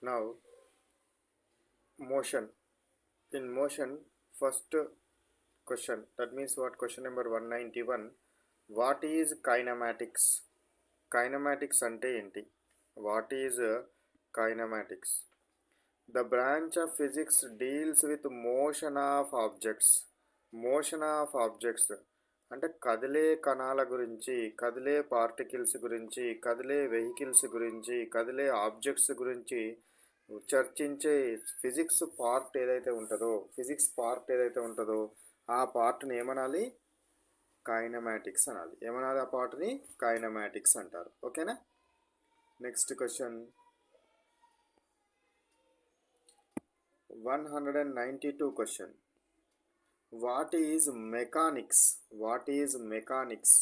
Now, motion. In motion, first question, that means what, question number 191, what is kinematics? Kinematics ante enti? What is kinematics? The branch of physics deals with motion of objects. Motion of objects అంటే కదిలే కణాల గురించి, కదిలే particles గురించి, కదిలే vehicles గురించి, కదిలే objects గురించి చర్చించే ఫిజిక్స్ పార్ట్ ఏదైతే ఉంటుందో ఆ పార్ట్ని ఏమనాలి? కైనమాటిక్స్ అనాలి. ఏమనాలి? ఆ పార్ట్ని కైనమాటిక్స్ అంటారు. ఓకేనా? Next question 192 question. What is mechanics? What is mechanics?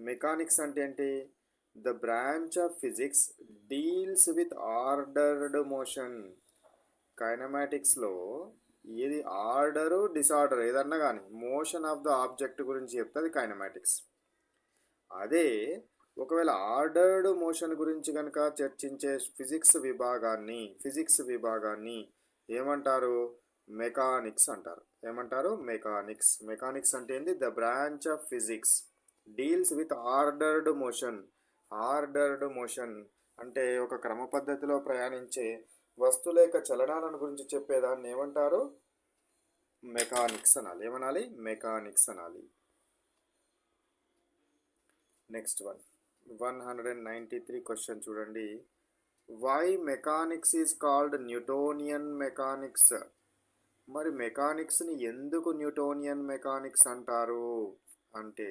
Mechanics అంటే ఏంటి? The branch of physics deals with ordered motion. కైనమాటిక్స్లో ఏది ఆర్డరు డిసార్డర్ ఏదన్నా కానీ మోషన్ ఆఫ్ ద ఆబ్జెక్ట్ గురించి చెప్తుంది కైనమాటిక్స్. అదే ఒకవేళ ఆర్డర్డ్ మోషన్ గురించి కనుక చర్చించే ఫిజిక్స్ విభాగాన్ని ఏమంటారు? మెకానిక్స్ అంటారు. ఏమంటారు? మెకానిక్స్. మెకానిక్స్ అంటే ఏంది? The branch of physics deals with ordered motion. Ordered motion అంటే ఒక క్రమ పద్ధతిలో ప్రయాణించే వస్తువుల యొక్క చలనాలను గురించి చెప్పేదాన్ని ఏమంటారు? మెకానిక్స్ అనాలి. ఏమనాలి? మెకానిక్స్ అనాలి. నెక్స్ట్ 193 క్వశ్చన్ చూడండి. Why mechanics is called Newtonian mechanics? మరి మెకానిక్స్ని ఎందుకు న్యూటోనియన్ మెకానిక్స్ అంటారు అంటే,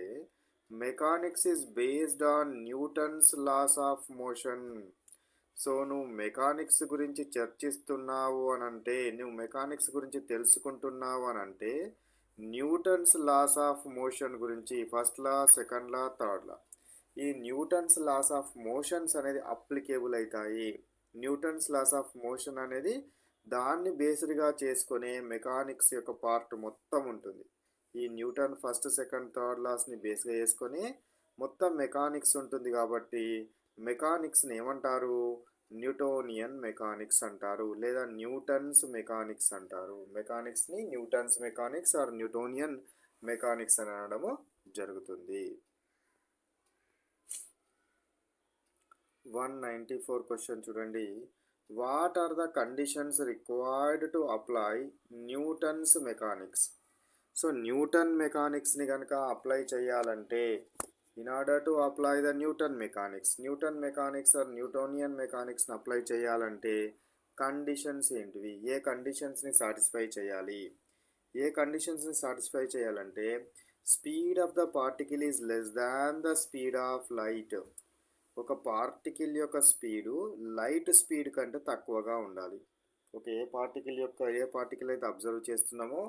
mechanics is based on Newton's laws of motion. So నువ్వు మెకానిక్స్ గురించి చర్చిస్తున్నావు అని అంటే, నువ్వు మెకానిక్స్ గురించి తెలుసుకుంటున్నావు అని అంటే, న్యూటన్స్ లాస్ ఆఫ్ మోషన్ గురించి, ఫస్ట్ లా, సెకండ్ లా, థర్డ్ లా, ఈ న్యూటన్స్ లాస్ ఆఫ్ మోషన్స్ అనేది అప్లికేబుల్ అవుతాయి. న్యూటన్స్ లాస్ ఆఫ్ మోషన్ అనేది దాన్ని బేస్డ్గా చేసుకునే మెకానిక్స్ యొక్క పార్ట్ మొత్తం ఉంటుంది. ఈ న్యూటన్ ఫస్ట్, సెకండ్, థర్డ్ లాస్ని బేస్గా చేసుకొని మొత్తం మెకానిక్స్ ఉంటుంది. కాబట్టి మెకానిక్స్ని ఏమంటారు? న్యూటోనియన్ మెకానిక్స్ అంటారు, లేదా న్యూటన్స్ మెకానిక్స్ అంటారు. మెకానిక్స్ని Newton's mechanics or Newtonian mechanics అని అనడము జరుగుతుంది. 194 క్వశ్చన్ చూడండి. What are the conditions required to apply Newton's mechanics? So Newton మెకానిక్స్ని కనుక అప్లై చేయాలంటే, in order to apply the Newton mechanics or Newtonian మెకానిక్స్ని అప్లై చేయాలంటే కండిషన్స్ ఏంటివి? ఏ కండిషన్స్ని సాటిస్ఫై చేయాలి? ఏ కండిషన్స్ని సాటిస్ఫై చేయాలంటే, speed of the particle is less than the speed of light. ఒక పార్టికల్ యొక్క స్పీడు లైట్ స్పీడ్ కంటే తక్కువగా ఉండాలి. ఏ పార్టికల్ అయితే అబ్జర్వ్ చేస్తున్నామో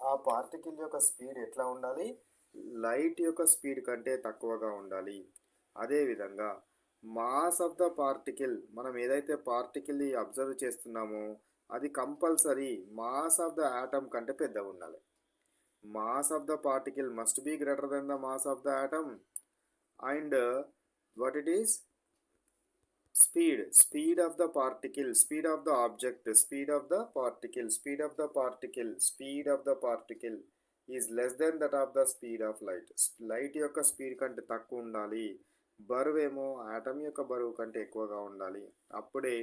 ఆ పార్టికల్ యొక్క స్పీడ్ ఎట్లా ఉండాలి? లైట్ యొక్క స్పీడ్ కంటే తక్కువగా ఉండాలి. అదేవిధంగా మాస్ ఆఫ్ ద పార్టికల్, మనం ఏదైతే పార్టికల్ని అబ్జర్వ్ చేస్తున్నామో అది compulsory mass of the atom కంటే పెద్దగా ఉండాలి. Mass of the particle must be greater than the mass of the atom. And what it is? Speed of the particle, speed of the object, speed of the particle is less than that of the speed of light. Light యొక్క speed కంటే తక్కువ ఉండాలి. బరువేమో atom యొక్క బరువు కంటే ఎక్కువగా ఉండాలి. అప్పుడే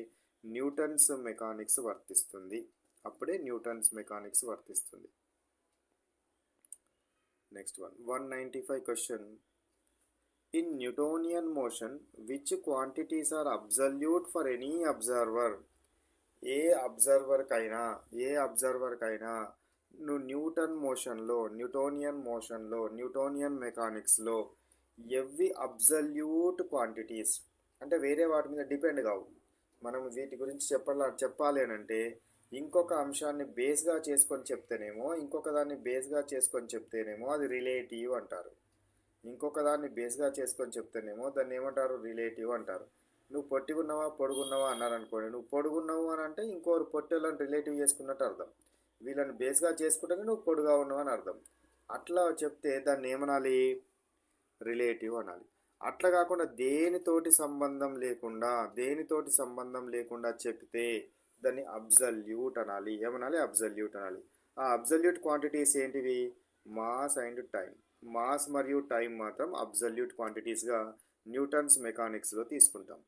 న్యూటన్స్ మెకానిక్స్ వర్తిస్తుంది. Next 195 question. In Newtonian motion, which quantities are absolute for any observer? ఏ అబ్జర్వర్కైనా నువ్వు న్యూటోనియన్ మెకానిక్స్లో ఎవ్వి అబ్జల్యూట్ క్వాంటిటీస్ అంటే వేరే వాటి మీద డిపెండ్ కావు. మనం వీటి గురించి చెప్పాలి అని అంటే ఇంకొక అంశాన్ని బేస్గా చేసుకొని చెప్తేనేమో అది రిలేటివ్ అంటారు. ఇంకొక దాన్ని బేస్గా చేసుకొని చెప్తేనేమో దాన్ని ఏమంటారు? రిలేటివ్ అంటారు. నువ్వు పొట్టిగున్నావా పొడుగున్నావా అన్నారనుకోండి, నువ్వు పొడుగున్నావు అని అంటే ఇంకోరు పొట్టేళ్ళని రిలేటివ్ చేసుకున్నట్టు అర్థం. వీళ్ళని బేస్గా చేసుకుంటేనే నువ్వు పొడుగా ఉన్నావు అని అర్థం. అట్లా చెప్తే దాన్ని ఏమనాలి? రిలేటివ్ అనాలి. అట్లా కాకుండా దేనితోటి సంబంధం లేకుండా చెప్తే దాన్ని అబ్సల్యూట్ అనాలి. ఏమనాలి? అబ్సల్యూట్ అనాలి. ఆ అబ్సల్యూట్ క్వాంటిటీస్ ఏంటివి? Mass and time. మాస్ మరియు టైం మాత్రం అబ్సల్యూట్ క్వాంటిటీస్‌గా న్యూటన్స్ మెకానిక్స్‌లో తీసుకుంటాం.